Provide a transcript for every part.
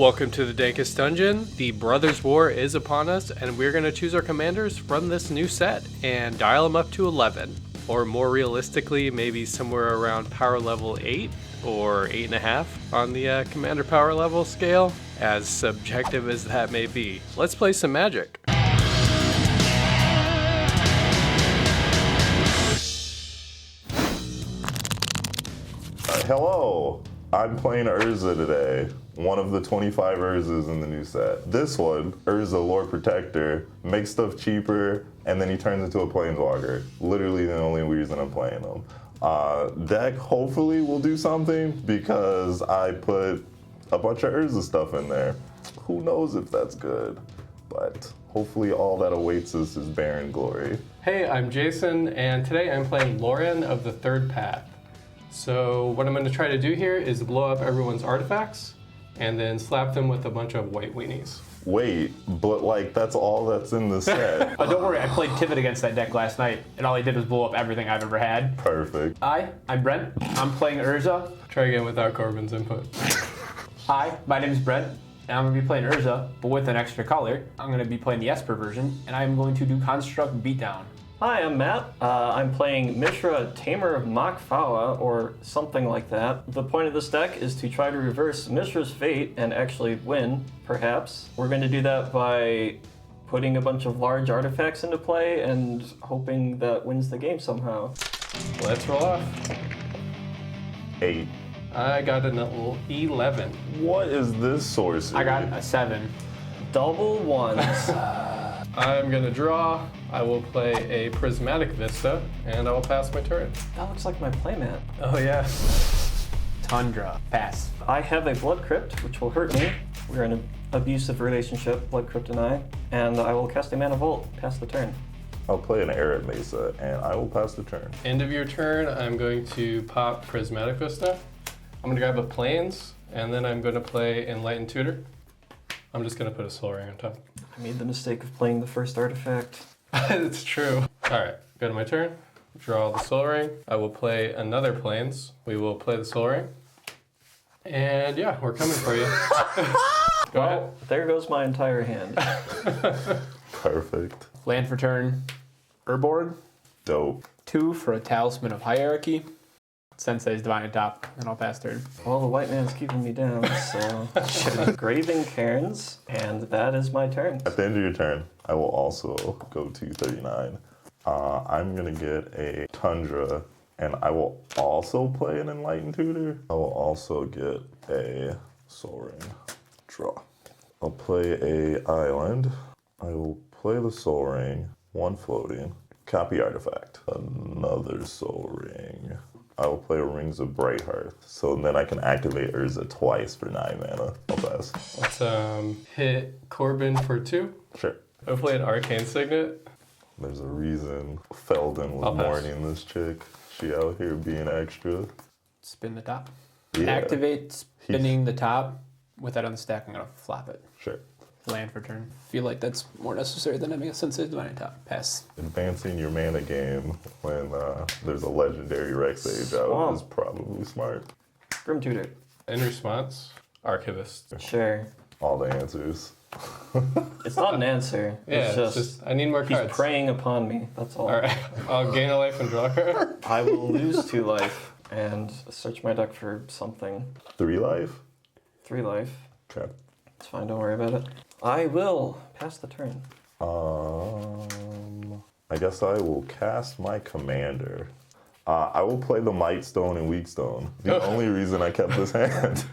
Welcome to the Dankest Dungeon. The Brothers' War is upon us, and we're going to choose our commanders from this new set and dial them up to 11. Or more realistically, maybe somewhere around power level 8 or 8.5 on the commander power level scale, as subjective as that may be. Let's play some Magic. Hello, I'm playing Urza today. One of the 25 Urzas in the new set. This one, Urza Lord Protector, makes stuff cheaper, and then he turns into a Planeswalker. Literally the only reason I'm playing him. Deck hopefully will do something because I put a bunch of Urza stuff in there. Who knows if that's good, but hopefully all that awaits us is barren glory. Hey, I'm Jason, and today I'm playing Loran of the Third Path. So what I'm going to try to do here is blow up everyone's artifacts and then slap them with a bunch of white weenies. Wait, but like that's all that's in the set. But don't worry, I played Pivot against that deck last night, and all he did was blow up everything I've ever had. Perfect. Hi, I'm Brent. I'm playing Urza. Try again without Corbin's input. Hi, my name is Brent, and I'm going to be playing Urza, but with an extra color. I'm going to be playing the Esper version, and I'm going to do Construct Beatdown. Hi, I'm Matt. I'm playing Mishra, Tamer of Mak Fawa, or something like that. The point of this deck is to try to reverse Mishra's fate and actually win, perhaps. We're going to do that by putting a bunch of large artifacts into play and hoping that wins the game somehow. Let's roll off. 8. I got an 11. What is this sorcery? I got a 7. Double ones. I'm going to draw. I will play a Prismatic Vista, and I will pass my turn. That looks like my playmat. Oh yeah. Tundra. Pass. I have a Blood Crypt, which will hurt me. We're in an abusive relationship, Blood Crypt and I will cast a Mana Vault, pass the turn. I'll play an Arid Mesa, and I will pass the turn. End of your turn, I'm going to pop Prismatic Vista. I'm going to grab a Plains, and then I'm going to play Enlightened Tutor. I'm just going to put a Soul Ring on top. I made the mistake of playing the first artifact. It's true. All right, go to my turn. Draw the Soul Ring. I will play another Plains. We will play the Soul Ring. And yeah, we're coming for you. Go ahead. There goes my entire hand. Perfect. Land for turn. Urborg. Dope. 2 for a Talisman of Hierarchy. Sensei's Divine on top, and I'll pass turn. Well, the white man's keeping me down, so... Graving Cairns, and that is my turn. At the end of your turn, I will also go to 39. I'm going to get a Tundra, and I will also play an Enlightened Tutor. I will also get a Soul Ring. Draw. I'll play a Island. I will play the Soul Ring. 1 floating. Copy Artifact. Another Soul Ring. I will play Rings of Brighthearth, so then I can activate Urza twice for 9 mana. I'll pass. Let's hit Corbin for 2. Sure. Hopefully an Arcane Signet. There's a reason Felden was mourning this chick. She out here being extra. Spin the top. Yeah. Activate spinning the top. With that on the stack, I'm going to flop it. Sure. Land for turn. Feel like that's more necessary than having a Sensei's Divine on top. Pass. Advancing your mana game when there's a legendary Rex Age out is probably smart. Grim Tutor. In response, Archivist. Sure. All the answers. It's not an answer. Yeah, It's just I need more he's cards. preying upon me, that's all. All right, I'll gain a life and draw a card. I will lose 2 life and search my deck for something. 3 life? 3 life. Okay. It's fine, don't worry about it. I will pass the turn. I guess I will cast my commander. I will play the Might Stone and Weak Stone. The only reason I kept this hand.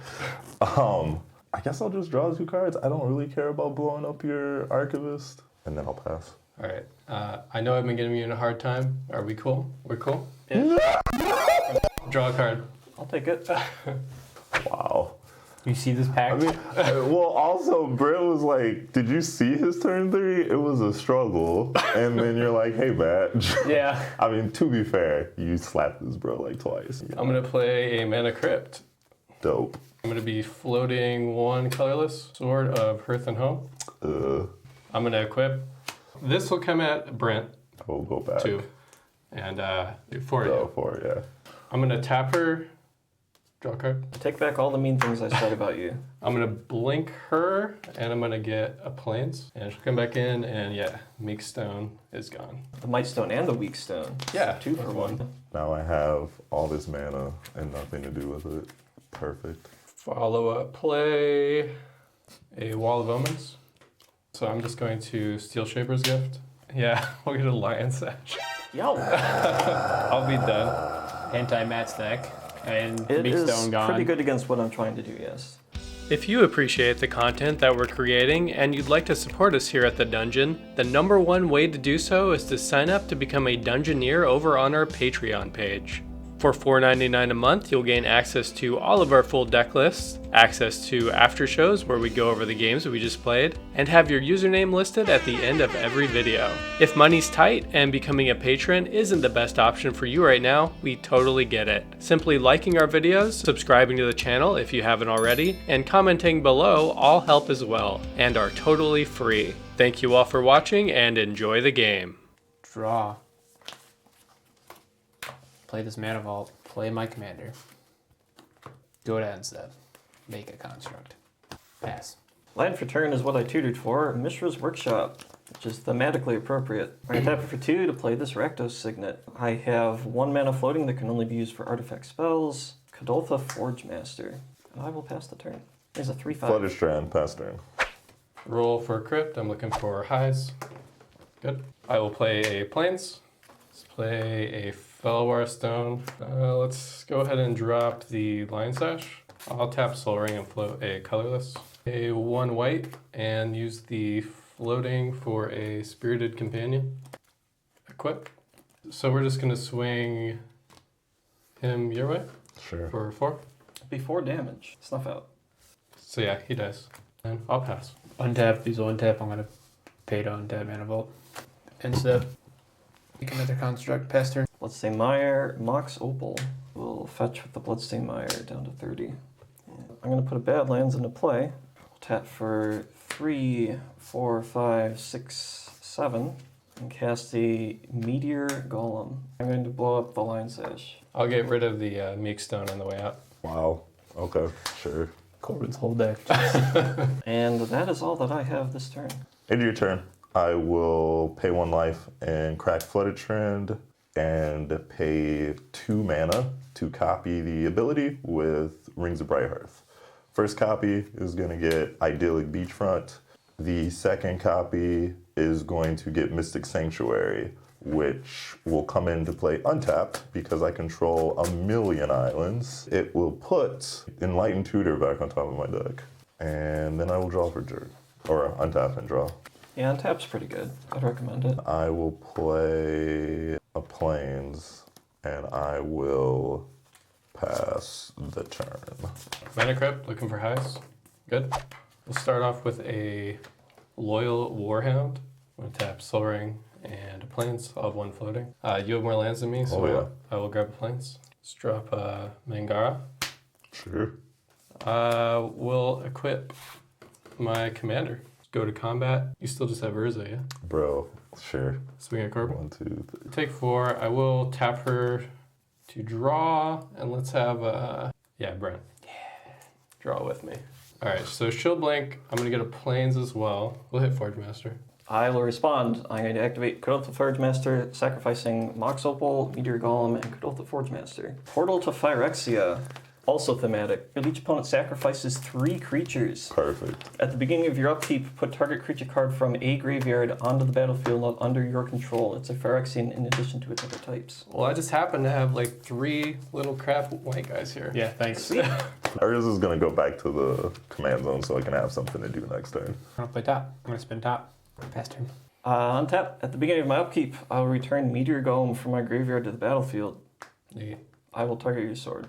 I guess I'll just draw 2 cards. I don't really care about blowing up your Archivist. And then I'll pass. All right, I know I've been giving you a hard time. Are we cool? We're cool? Yeah. Draw a card. I'll take it. Wow. You see this pack? I mean, well, also, Brett was like, did you see his turn 3? It was a struggle. And then you're like, hey, Matt. Yeah. I mean, to be fair, you slapped this bro like twice. I'm going to play a Mana Crypt. Dope. I'm going to be floating 1 colorless Sword of Hearth and Home. I'm going to equip. This will come at Brent. I will go back. 2. And 4 Go for it, yeah. I'm going to tap her Draw a card. Take back all the mean things I said about you. I'm gonna blink her, and I'm gonna get a plains, and she'll come back in, and yeah, Meek Stone is gone. The Might Stone and the Weak Stone. Yeah, 2 for 1. Now I have all this mana and nothing to do with it. Perfect. Follow up play a Wall of Omens. So I'm just going to steal Shaper's Gift. Yeah, we'll get a Lion Sash. Yo! I'll be done. Anti-mat stack. And It Meek is Stone gone. pretty good against what I'm trying to do, yes. If you appreciate the content that we're creating and you'd like to support us here at the dungeon, the #1 way to do so is to sign up to become a Dungeoneer over on our Patreon page. For $4.99 a month, you'll gain access to all of our full deck lists, access to after shows where we go over the games we just played, and have your username listed at the end of every video. If money's tight and becoming a patron isn't the best option for you right now, we totally get it. Simply liking our videos, subscribing to the channel if you haven't already, and commenting below all help as well, and are totally free. Thank you all for watching and enjoy the game. Draw. Play this Mana Vault. Play my commander. Go to end step. Make a construct. Pass. Land for turn is what I tutored for, Mishra's Workshop, which is thematically appropriate. I'm going to tap it for 2 to play this Rakdos Signet. I have 1 mana floating that can only be used for artifact spells, Kadoltha Forge Master, and I will pass the turn. There's a 3/5. Flutter Strand, pass turn. Roll for a crypt. I'm looking for highs. Good. I will play a plains. Let's play a Felwar Stone. Let's go ahead and drop the Lion Sash. I'll tap Soul Ring and float a colorless. A 1 white and use the floating for a Spirited Companion. Equip. So we're just going to swing him your way Sure. for 4. Before damage. Snuff out. So yeah, he dies. And I'll pass. Untap. These will untap. I'm going to pay to untap Mana Vault. End step. Make another construct. Pass turn. Bloodstained Mire, Mox Opal. We'll fetch with the Bloodstained Mire down to 30. I'm going to put a Badlands into play. Tap for 3, 4, 5, 6, 7. And cast the Meteor Golem. I'm going to blow up the Lion Sash. I'll get rid of the Meek Stone on the way out. Wow. Okay, sure. Corbin's whole deck. And that is all that I have this turn. End your turn. I will pay 1 life and crack Flooded Trend and pay 2 mana to copy the ability with Rings of Brighthearth. First copy is going to get Idyllic Beachfront. The second copy is going to get Mystic Sanctuary, which will come into play untapped because I control 1,000,000 islands. It will put Enlightened Tutor back on top of my deck. And then I will draw for Jerk. Or untap and draw. Yeah, untap's pretty good. I'd recommend it. I will play a Plains and I will pass the turn. Mana Crypt, looking for highs. Good. We'll start off with a Loyal Warhound. I'm going to tap Soul Ring and a Plains. I'll have 1 floating. You have more lands than me, so Oh, yeah. I will grab a Plains. Let's drop Mangara. Sure. We'll equip my commander. Go to combat. You still just have Urza, yeah? Bro, sure. Swing at Corbin. 1, 2, 3. Take 4. I will tap her to draw, and let's have Brent. Yeah. Draw with me. All right, so she'll blink. I'm gonna get a Plains as well. We'll hit Forge Master. I will respond. I'm going to activate Kadoltha Forge Master, sacrificing Mox Opal, Meteor Golem, and Kadoltha Forge Master. Portal to Phyrexia. Also thematic. Each opponent sacrifices 3 creatures. Perfect. At the beginning of your upkeep, put target creature card from a graveyard onto the battlefield not under your control. It's a Phyrexian in addition to its other types. Well, I just happen to have like 3 little crap white guys here. Yeah, thanks. Urza is going to go back to the command zone so I can have something to do next turn. I'm going to play top. I'm going to spin top. Pass turn. Untap. At the beginning of my upkeep, I will return Meteor Golem from my graveyard to the battlefield. Neat. I will target your sword.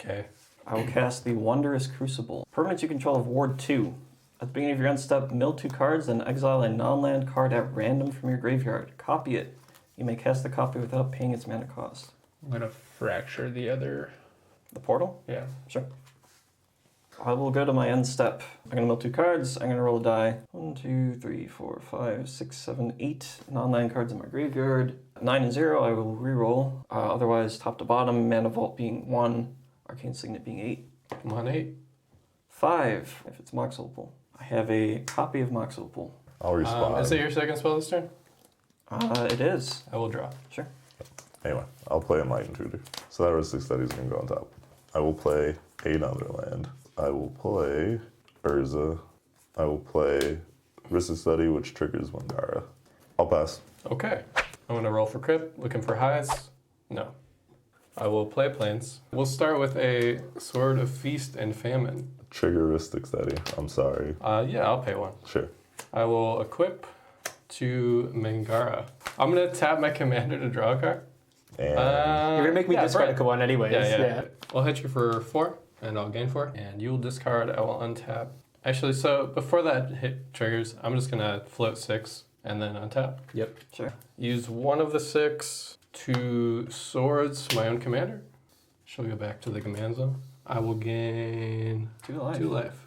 Okay. I will cast the Wondrous Crucible. Permanents you control have Ward 2. At the beginning of your end step, mill 2 cards, then exile a non-land card at random from your graveyard. Copy it. You may cast the copy without paying its mana cost. I'm going to fracture the other. The portal? Yeah. Sure. I will go to my end step. I'm going to mill 2 cards. I'm going to roll a die. 1, 2, 3, 4, 5, 6, 7, 8 non-land cards in my graveyard. 9 and 0, I will reroll. Otherwise, top to bottom, Mana Vault being 1. Arcane Signet being 8. Come on, 8. 5, if it's Mox Opal. I have a copy of Mox Opal. I'll respond. Is it your second spell this turn? It is. I will draw. Sure. Anyway, I'll play Enlightened Tutor. So that Rustic Study is going to go on top. I will play another land. I will play Urza. I will play Rustic Study, which triggers Wangara. I'll pass. Okay. I'm going to roll for crit, looking for highs. No. I will play Plains. We'll start with a Sword of Feast and Famine. Trigger Rustic Study. I'm sorry. Yeah, I'll pay 1. Sure. I will equip to Mangara. I'm going to tap my commander to draw a card. And You're gonna make me discard Brent. a one anyways. Yeah. I'll hit you for 4, and I'll gain 4. And you'll discard, I will untap. Actually, so before that hit triggers, I'm just going to float 6 and then untap. Yep. Sure. Use 1 of the 6 to swords my own commander. She'll go back to the command zone. I will gain 2 life. 2 life.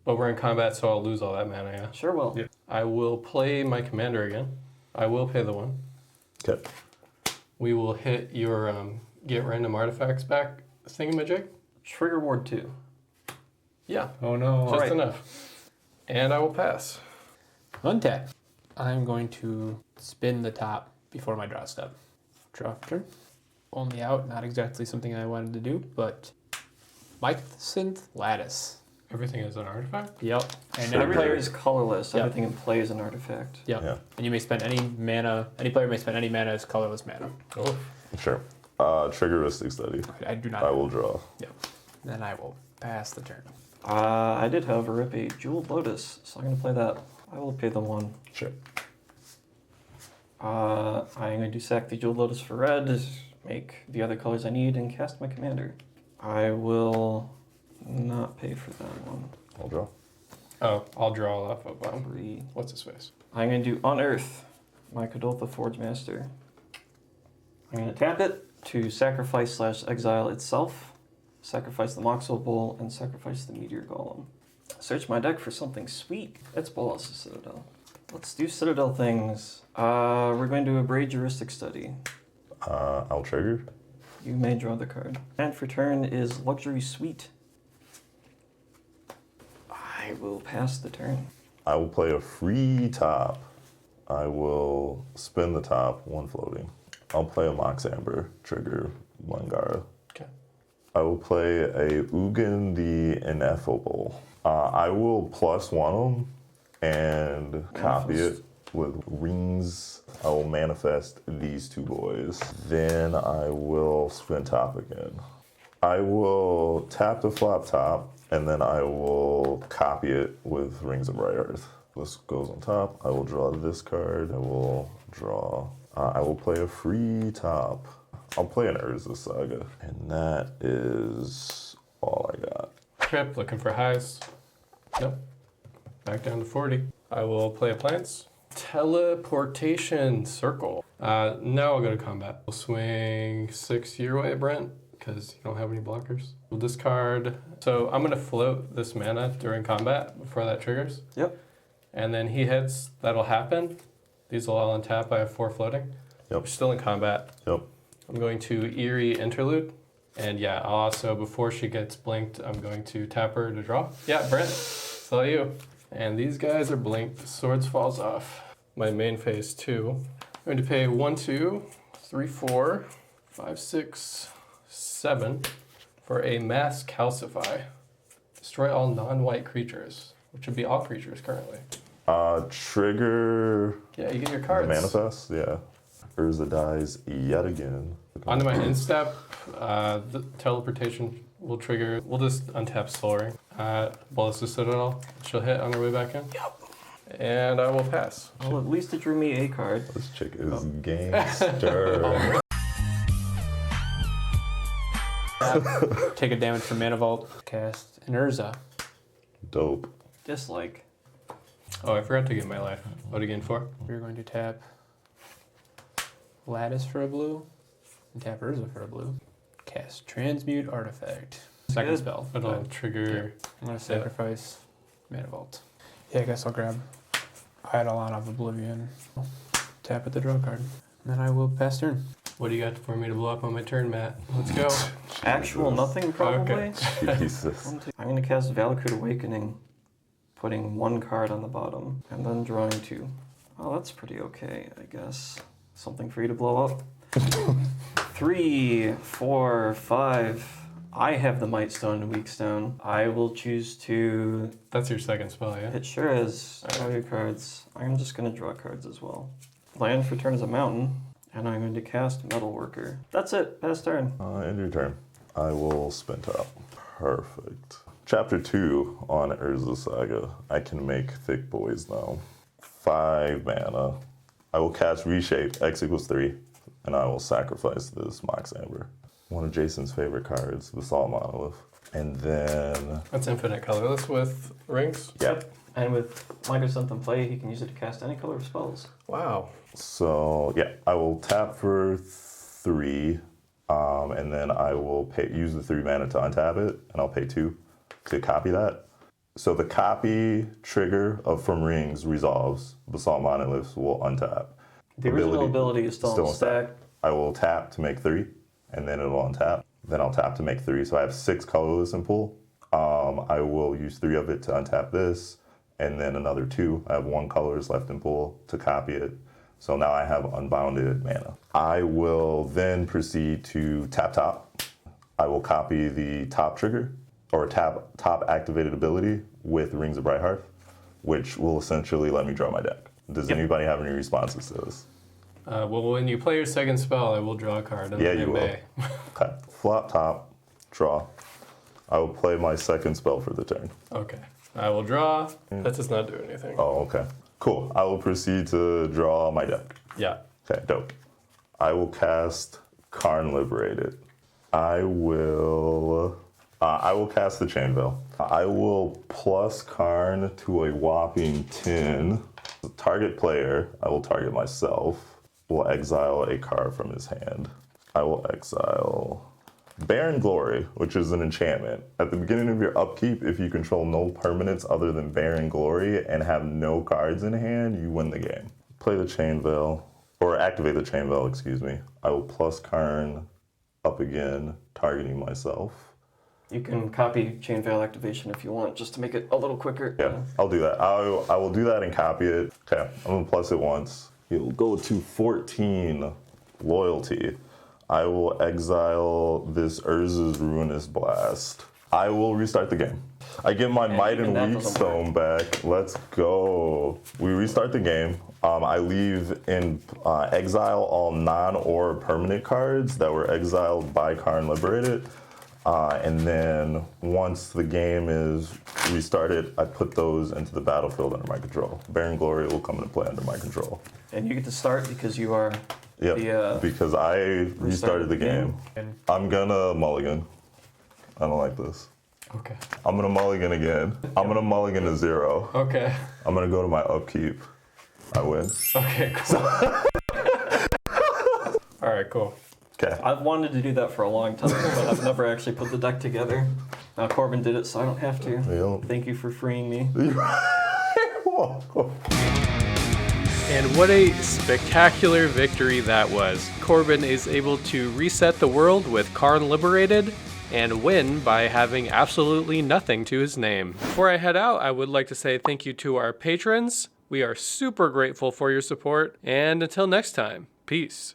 But we're in combat, so I'll lose all that mana, yeah. Sure will. Yeah. I will play my commander again. I will pay the 1. okay. We will hit your get random artifacts back thingamajig. Trigger Ward 2. Yeah, Oh no. just right. enough. And I will pass. Untap. I'm going to spin the top before my draw step. Draw turn. Only out, not exactly something I wanted to do, but Mycosynth Lattice. Everything is an artifact? Yep. And Sure. Every player is colorless. Yep. Everything in play is an artifact. Yep. Yeah. And you may spend any mana, any player may spend any mana as colorless mana. Oh. Sure. Trigger Rustic Study. I do not. I will draw. Yep. Then I will pass the turn. I did, however, rip a Jeweled Lotus, so I'm going to play that. I will pay the 1. Sure. I'm going to sack the Jeweled Lotus for red, make the other colors I need, and cast my commander. I will not pay for that one. I'll draw. Oh, I'll draw off of 3. what's his face? I'm going to do Unearth my Kadoltha Forge Master. I'm going to tap it to sacrifice/exile itself, sacrifice the Mox Opal, and sacrifice the Meteor Golem. Search my deck for something sweet. It's Bolas' Citadel. Let's do Citadel things. We're going to Abrade Juristic Study. I'll trigger. You may draw the card. And for turn is Luxury Suite. I will pass the turn. I will play a free top. I will spin the top, 1 floating. I'll play a Mox Amber, trigger Wangara. Okay. I will play a Ugin the Ineffable. I will +1 them and copy it with rings. I will manifest these 2 boys. Then I will spin top again. I will tap the flop top, and then I will copy it with Rings of Bright Earth. This goes on top. I will draw this card. I will draw. I will play a free top. I'll play an Urza Saga, and that is all I got. Trip, looking for highs. Nope. Back down to 40. I will play a Plants. Teleportation Circle. Now I'll go to combat. We'll swing 6 your way, Brent, because you don't have any blockers. We'll discard. So I'm going to float this mana during combat before that triggers. Yep. And then he hits, that'll happen. These will all untap. I have 4 floating. Yep. We're still in combat. Yep. I'm going to Eerie Interlude. And yeah, I'll also, before she gets blinked, I'm going to tap her to draw. Yeah, Brent, it's all you. And these guys are blinked. Swords falls off. My main phase 2. I'm going to pay 1, 2, 3, 4, 5, 6, 7 for a Mass Calcify. Destroy all non-white creatures, which would be all creatures currently. Trigger Yeah, you get your cards. manifest. Yeah. Urza dies yet again. Onto my instep, the teleportation will trigger. We'll just untap Soaring. Bolas' Citadel. She'll hit on her way back in. Yep. And I will pass. Well, at least it drew me a card. This chick is gangster. Take a damage from Mana Vault. Cast an Urza. Dope. Dislike. Oh, I forgot to get my life. What again for? We're going to tap Lattice for a blue, and tap Urza for a blue. Cast Transmute Artifact. Second Good. spell. It'll trigger. I'm going to sacrifice Mana Vault. Yeah, I guess I'll grab Eidolon of Oblivion. Tap at the draw card. And then I will pass turn. What do you got for me to blow up on my turn, Matt? Let's go. Actual nothing, probably. Okay. Jesus. I'm going to cast Valakut Awakening, putting 1 card on the bottom, and then drawing 2. Oh, that's pretty okay, I guess. Something for you to blow up. 3, 4, 5. I have the Might Stone and Weak Stone. I will choose to... That's your second spell, yeah? It sure is. Draw your cards. I'm just going to draw cards as well. Land for turn is a mountain, and I'm going to cast Metalworker. That's it. Pass turn. End your turn. I will spin top. Perfect. Chapter 2 on Urza Saga. I can make thick boys now. 5 mana. I will cast Reshape, X equals 3, and I will sacrifice this Mox Amber. One of Jason's favorite cards, the Basalt Monolith. And then... That's infinite colorless with rings? Yep. And with Microsynth in play, he can use it to cast any color of spells. Wow. So, yeah, I will tap for 3, and then I will use the 3 mana to untap it, and I'll pay 2 to copy that. So the copy trigger from rings resolves. Basalt Monoliths will untap. The original ability is still on stack. I will tap to make 3, and then it'll untap. Then I'll tap to make 3. So I have 6 colorless in pool. I will use 3 of it to untap this, and then another 2. I have 1 colorless left in pool to copy it. So now I have unbounded mana. I will then proceed to tap top. I will copy the top trigger, or top activated ability with Rings of Brighthearth, which will essentially let me draw my deck. Does anybody have any responses to this? Well, when you play your second spell, I will draw a card. Yeah, you will. Okay. Flop top, draw. I will play my second spell for the turn. Okay. I will draw. That does not do anything. Oh, okay. Cool. I will proceed to draw my deck. Yeah. Okay, dope. I will cast Karn Liberated. I will cast the Chain Veil. I will plus Karn to a whopping 10. The target player, I will target myself, will exile a card from his hand. I will exile Barren Glory, which is an enchantment. At the beginning of your upkeep, if you control no permanents other than Barren Glory and have no cards in hand, you win the game. Play the Chain Veil, or activate the Chain Veil, excuse me. I will plus Karn up again, targeting myself. You can copy Chain Veil activation if you want, just to make it a little quicker. Yeah, I'll do that. I will do that and copy it. Okay, I'm gonna plus it once. It'll go to 14 loyalty. I will exile this Urza's Ruinous Blast. I will restart the game. I get my Might and Weak Stone back. Let's go. We restart the game. I leave in exile all non-or permanent cards that were exiled by Karn Liberated. And then once the game is restarted, I put those into the battlefield under my control. Barren Glory will come into play under my control. And you get to start because you are because I restarted the game. I'm gonna mulligan. I don't like this. Okay. I'm gonna mulligan again. I'm gonna mulligan to 0. Okay. I'm gonna go to my upkeep. I win. Okay, cool. All right, cool. Okay. I've wanted to do that for a long time, but I've never actually put the deck together. Now Corbin did it, so I don't have to. Yep. Thank you for freeing me. And what a spectacular victory that was. Corbin is able to reset the world with Karn Liberated and win by having absolutely nothing to his name. Before I head out, I would like to say thank you to our patrons. We are super grateful for your support, and until next time, peace.